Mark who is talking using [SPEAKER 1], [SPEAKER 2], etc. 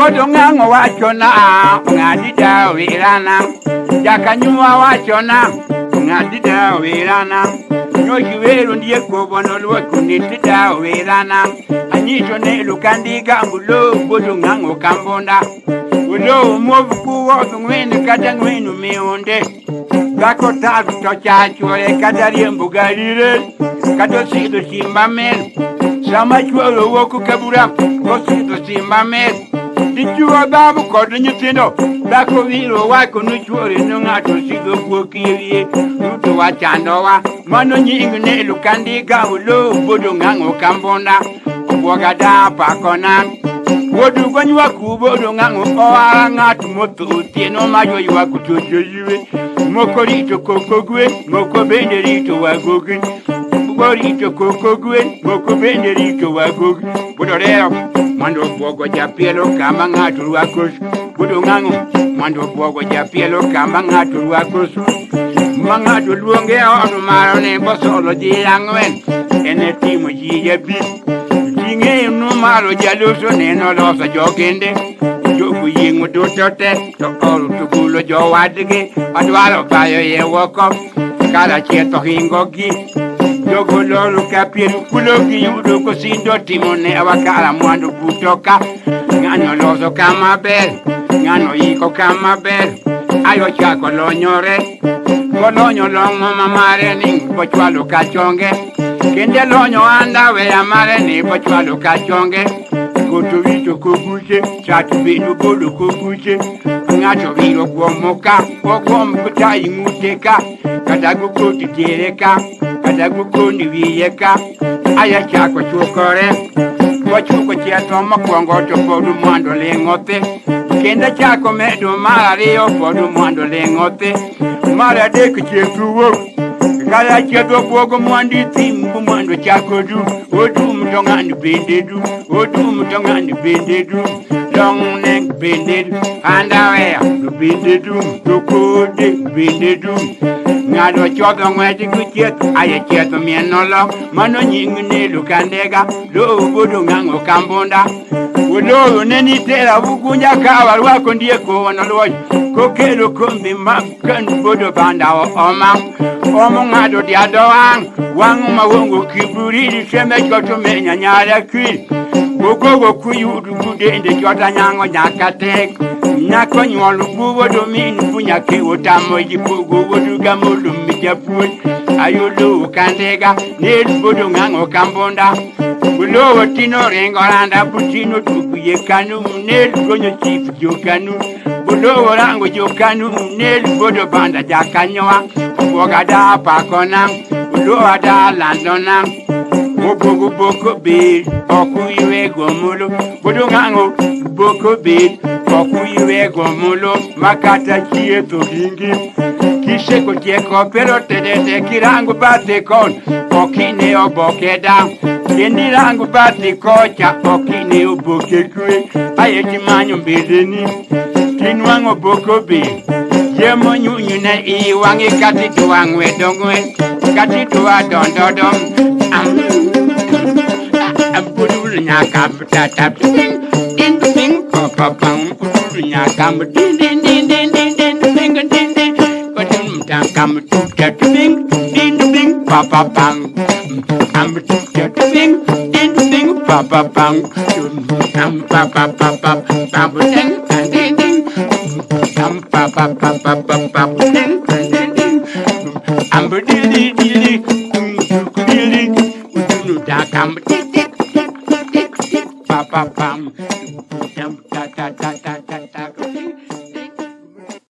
[SPEAKER 1] Bodongang wachona, ngadida wirana. Jakanyua wachona, ngadida wirana. Nyokiweru ndiye kubono lwa kunitida wirana. Anyito ne lukandi gambulo, bodongang kambonda. Ulo movu wozu ngwene kata ngwenu mionde. Gako taru tocha chore katari mbugalire. Kato sido simba men. Sama chwolo woku kabura. Kosido simba men. Dichuwa babu kodo nyutindo. Dako viro wako nuchwore nungato sido kuokirie. Nuto wachandowa. Mano nyingu ne lukandi gamulo. Bodo ngango kambonda. Wagada pakona. Wodu konywa kubodo ngango oara ngatu moto utieno majo yiwa kutojo yiwe. Moko rito kokogwe, moko bende rito wagogi. Rito kokogwe, moko bende rito wagogi. Budo reo, mando bogo japielo kama ngatu wakos. Budo ngango, mando bogo japielo kama ngatu wakos. Mangatu luonge onu marone bosolo jiyangwen. Ene timo jiyabi. Jinge numaro jaloso neno losa jogende. Jogu yingu dutote, to olu tugulo jo wadige. Adwalo bayo ye woko, kala cheto hingogi. Jogu lolu kapiru kulogi yudu kosindo timone awakala mwando butoka. Ngano loso kama bel, ngano yiko kama bel. Ayo chako lonyore, kolonyo longo mamare ning pochwalo kachonge. Kende lonyo anda we amare ni pochwalo kachonge. Koto vito koguche, chatu binu bodo koguche. Ngato viro kuomoka, kuomoka inguteka. Katagu koti tereka, katagu kondi viyeka. Aya chako chukore, wachuko cheto makuango to podu mwando lengote. Kende chako medo mara rio podu mwando lengote. Mara deke chetu wo. Kala cheto pogo mwandi timbu mwando chako du. Odu mtongani bendedu, odu mtongani bendedu. Long neck bendedu, underwear bendedu, tokode bendedu. Ngado chodo ngweti kuchet, aye cheto mienolo. Mano nyingu nelu kandega, lo bodo ngango kambonda. Ulo neni tera bukunja kawa wako ndiye kuona loji. Kokelo kumbi makan bodo banda o omang. Omo ngado diadoang, wangu mawongo kiburi sheme choto menya nyara kwi. Gogo kuyudu kudende chota nyango nyakatek. Nyako nyolu buwo domini punya ke otamo jipugo wodu gamulu mijapuj. Ayulu kandega, nelu bodo ngango kambonda. Ulo tino rengoranda putino tukuye kanu nelu gonyo chifu jokanu. Ulo rango jokanu nelu bodo banda jakanyoa. Wogada pakona, ulo ada landona. Bogo boko bid, oku iwe gomulo. Bodo ngango boko bid, oku iwe gomulo. Makata chie to hingi. Kishe kotieko pero tedete kirangu bate kon. Okine obokeda. Kendi rangu bate kocha, okine obokekwe. Ayeti manyo mbedeni. Kinwango boko bid. Yemo nyunyu na iwangi kati tuwangwe dongwe. Kati tuwa dondodom. Budul nyakam tatap ding ding ding papa pam budul nyakam ding ding ding ding ding ding ding ding ding budul nyakam tatap ding ding ding papa pam am tatap ding ding ding papa pam am papa papa pam ding ding ding am papa papa pam ding ding ding am budili dili dili budul nyakam Pam, pam, ta ta ta ta.